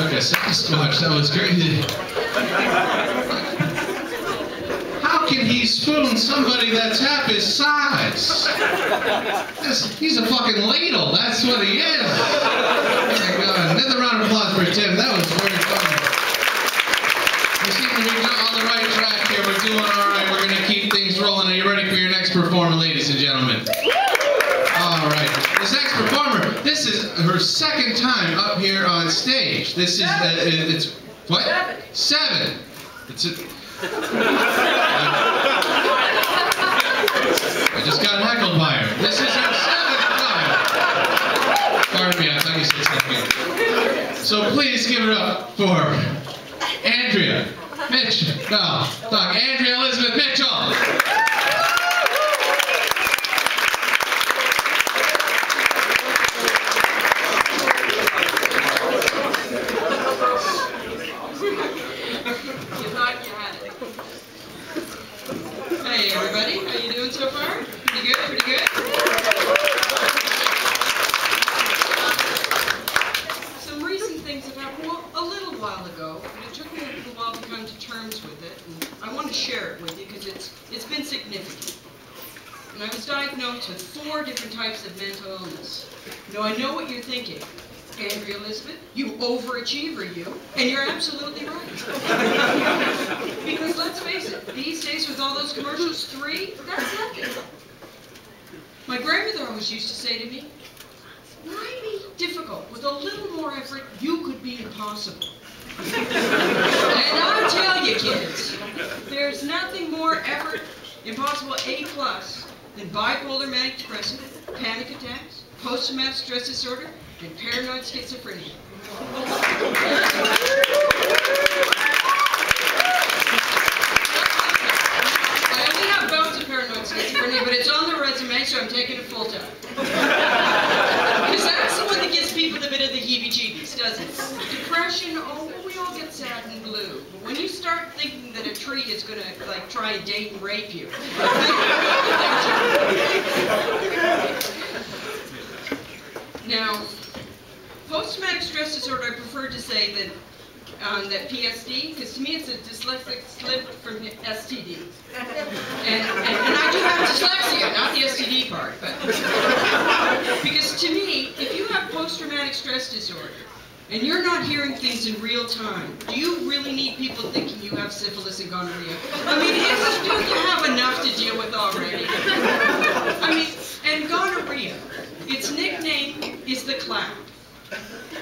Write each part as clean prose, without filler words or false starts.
took a Sasquatch. That was crazy. How can he spoon somebody that's half his size? He's a fucking ladle. That's what he is. Oh my God. Another round of applause for Tim. That was very funny. You seem to be on the right track here. We're doing all right. We're going to keep things rolling. Are you ready for your next performer, ladies and gentlemen? All right. This next performer, this is her second time up here on stage. This is, it's, what? Seven. It's a, I just got heckled by her. This is her seventh time. Pardon me, I thought you said something. So please give it up for Andrea, Andrea Elizabeth Mitchell. Hey everybody, how you doing so far? Pretty good, pretty good? Some recent things have happened, well, a little while ago, and it took me a little while to come to terms with it, and I want to share it with you because it's been significant. And I was diagnosed with 4 different types of mental illness. Now I know what you're thinking. Andrea Elizabeth, you overachiever, you. And you're absolutely right. Because let's face it, these days with all those commercials, 3, that's nothing. My grandmother always used to say to me, why be difficult? With a little more effort, you could be impossible. And I'll tell you kids, there's nothing more effort, impossible A+, than bipolar manic depressive, panic attacks, post-traumatic stress disorder, and paranoid schizophrenia. I only have bouts of paranoid schizophrenia, but it's on the resume, so I'm taking it full time. Because that's the one that gives people a bit of the heebie-jeebies, doesn't it? Depression, oh, we all get sad and blue. But when you start thinking that a tree is going to, like, try and date and rape you, now, post-traumatic stress disorder, I prefer to say that PSD, because to me it's a dyslexic slip from STD. And I do have dyslexia, not the STD part. But because to me, if you have post-traumatic stress disorder, and you're not hearing things in real time, do you really need people thinking you have syphilis and gonorrhea? I mean, don't you have enough to deal with already? I mean, and gonorrhea, its nickname is the clap.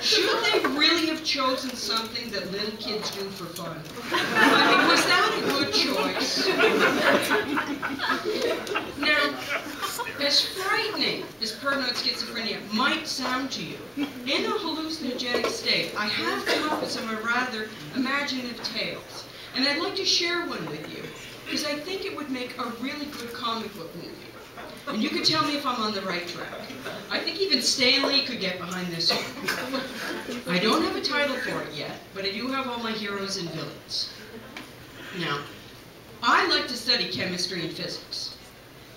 Should they really have chosen something that little kids do for fun? I mean, was that a good choice? Now, as frightening as paranoid schizophrenia might sound to you, in a hallucinogenic state, I have come up with some rather imaginative tales. And I'd like to share one with you, because I think it would make a really good comic book movie. And you can tell me if I'm on the right track. I think even Stan Lee could get behind this one. I don't have a title for it yet, but I do have all my heroes and villains. Now, I like to study chemistry and physics.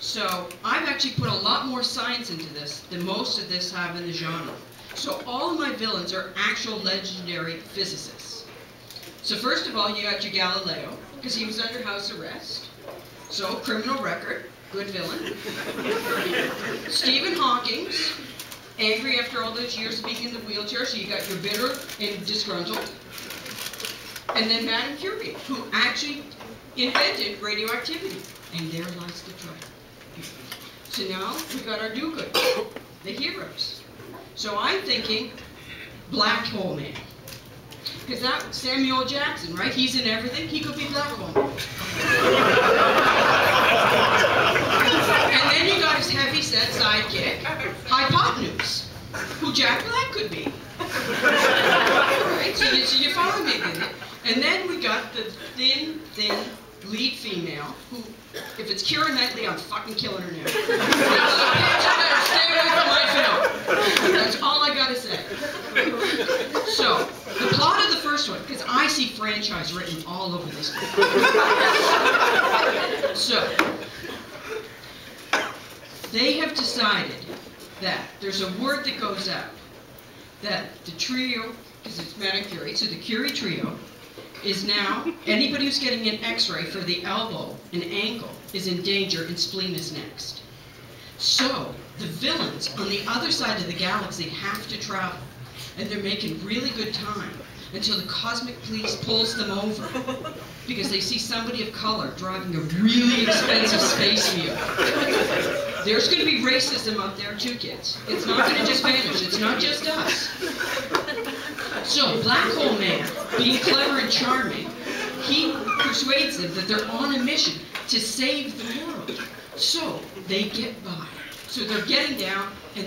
So I've actually put a lot more science into this than most of this have in the genre. So all of my villains are actual legendary physicists. So first of all, you got your Galileo, because he was under house arrest. So criminal record. Good villain. Stephen Hawking's, angry after all those years of being in the wheelchair, so you got your bitter and disgruntled. And then Madame Curie, who actually invented radioactivity. And there lies the trouble. So now we've got our do-good, the heroes. So I'm thinking Black Hole Man. Because that's Samuel Jackson, right? He's in everything. He could be Black Hole Man. And then you got his heavy-set sidekick, Hypotenuse, who Jack Black could be. Right? So you follow me with it. And then we got the thin lead female, who, if it's Keira Knightley, I'm fucking killing her now. Stay away from my film. That's all I gotta say. So, the plot of the first one, because I see franchise written all over this book. So, they have decided that there's a word that goes out, that the trio because it's Madame Curie, so the Curie trio is now, anybody who's getting an x-ray for the elbow and ankle is in danger, and spleen is next. So, the villains on the other side of the galaxy have to travel, and they're making really good time until the cosmic police pulls them over because they see somebody of color driving a really expensive space mule. There's going to be racism out there too, kids. It's not going to just vanish. It's not just us. So, Black Hole Man, being clever and charming, he persuades them that they're on a mission to save the world. So, they get by. So they're getting down, and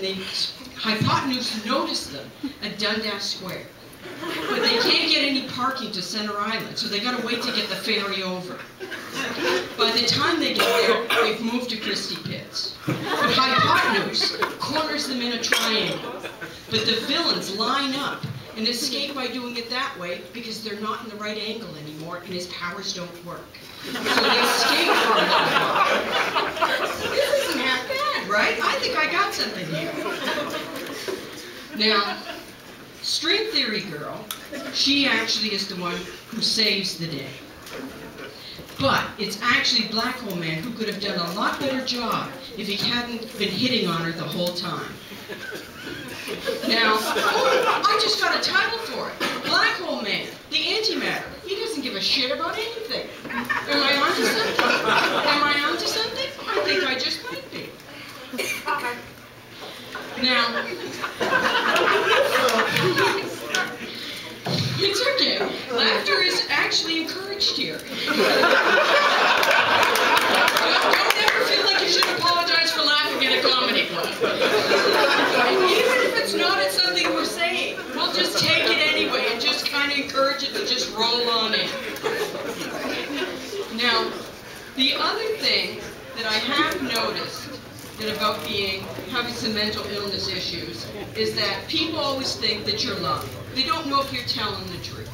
Hypotenuse noticed them at Dundas Square. But they can't get any parking to Center Island, so they got to wait to get the ferry over. By the time they get there, they've moved to Christie Pitts. But Hypotenuse corners them in a triangle. But the villains line up and escape by doing it that way because they're not in the right angle anymore and his powers don't work. So they escape for a little while. This isn't half bad, right? I think I got something here. Now, String Theory Girl, she actually is the one who saves the day. But it's actually Black Hole Man who could have done a lot better job if he hadn't been hitting on her the whole time. Now, I just got a title for it. Black Hole Man, the antimatter. He doesn't give a shit about anything. Am I onto something? Am I onto something? I think I just might be. Now, it's okay. Laughter is actually encouraged here. Don't ever feel like you should apologize for laughing at a comedy club. Even if it's not at something we're saying, we'll just take it anyway and just kind of encourage it to just roll on in. Now, the other thing that I have noticed that about having some mental illness issues is that people always think that you're lying. They don't know if you're telling the truth.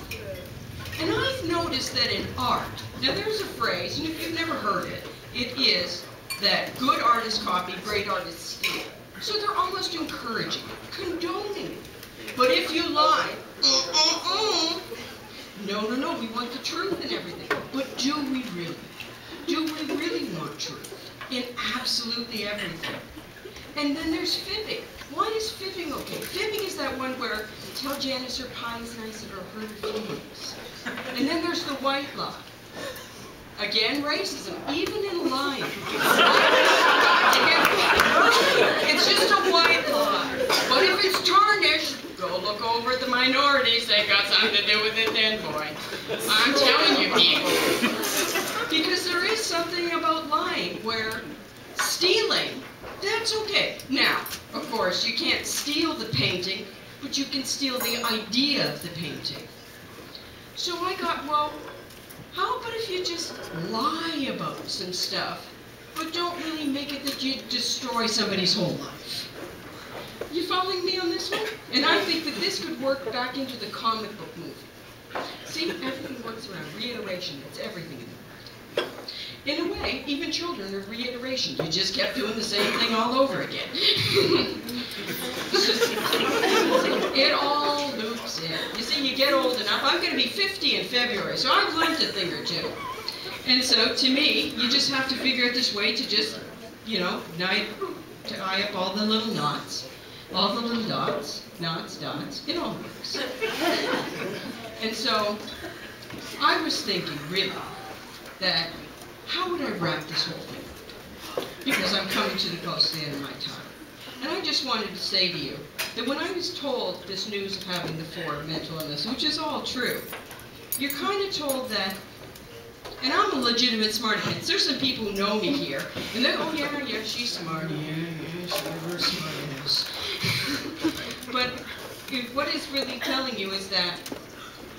And I've noticed that in art, now there's a phrase, and if you've never heard it, it is that good artists copy, great artists steal. So they're almost encouraging, condoning. But if you lie, no, we want the truth in everything. But do we really? Do we really want truth in absolutely everything? And then there's fibbing. Why is fibbing okay? Fibbing is that one where you tell Janice her pie is nice and it'll hurt her feelings. And then there's the white lie. Again, racism, even in lying. It's just a white lie. But if it's tarnished, go look over at the minorities. They got something to do with it then, boy. I'm telling you, people. Because there is something about lying where stealing, that's okay. Now, of course, you can't steal the painting, but you can steal the idea of the painting. So I got, well, how about if you just lie about some stuff, but don't really make it that you destroy somebody's whole life? You following me on this one? And I think that this could work back into the comic book movie. See, everything works around reiteration. It's everything in the world. In a way, even children are reiteration. You just kept doing the same thing all over again. It all loops in. You see, you get old enough. I'm going to be 50 in February, so I've learned a thing or two. And so, to me, you just have to figure out this way to just, you know, tie up all the little knots, all the little dots, knots, dots. It all works. And so, I was thinking, really, that how would I wrap this whole thing up? Because I'm coming to the close to the end of my time. And I just wanted to say to you that when I was told this news of having the 4 mental illness, which is all true, you're kind of told that, and I'm a legitimate smarty pants. There's some people who know me here, and they're, oh yeah, she's smart, she's smart ass. But what it's really telling you is that,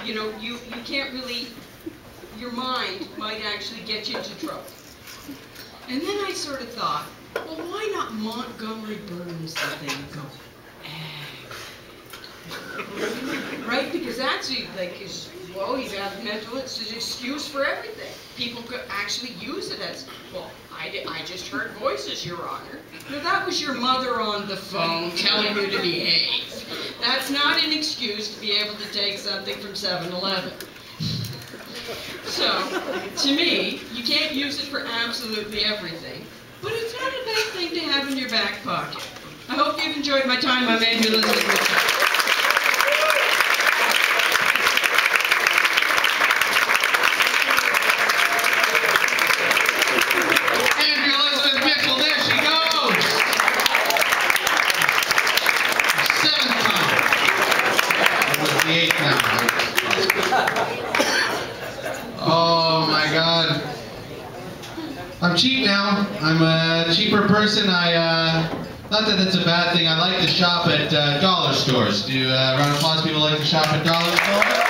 you know, you can't really, your mind might actually get you into trouble. And then I sort of thought, well, why not Montgomery Burns the thing and go, right? Because that's like, well, you have mental, it's an excuse for everything. People could actually use it as, well, I I just heard voices, Your Honor. No, that was your mother on the phone telling you to behave. That's not an excuse to be able to take something from 7-Eleven. So, to me, you can't use it for absolutely everything, but it's not a bad thing to have in your back pocket. I hope you've enjoyed my time on Andrea Elizabeth Mitchell. Oh my God. I'm cheap now. I'm a cheaper person. Not that that's a bad thing. I like to shop at dollar stores. Do round of applause, people like to shop at dollar stores?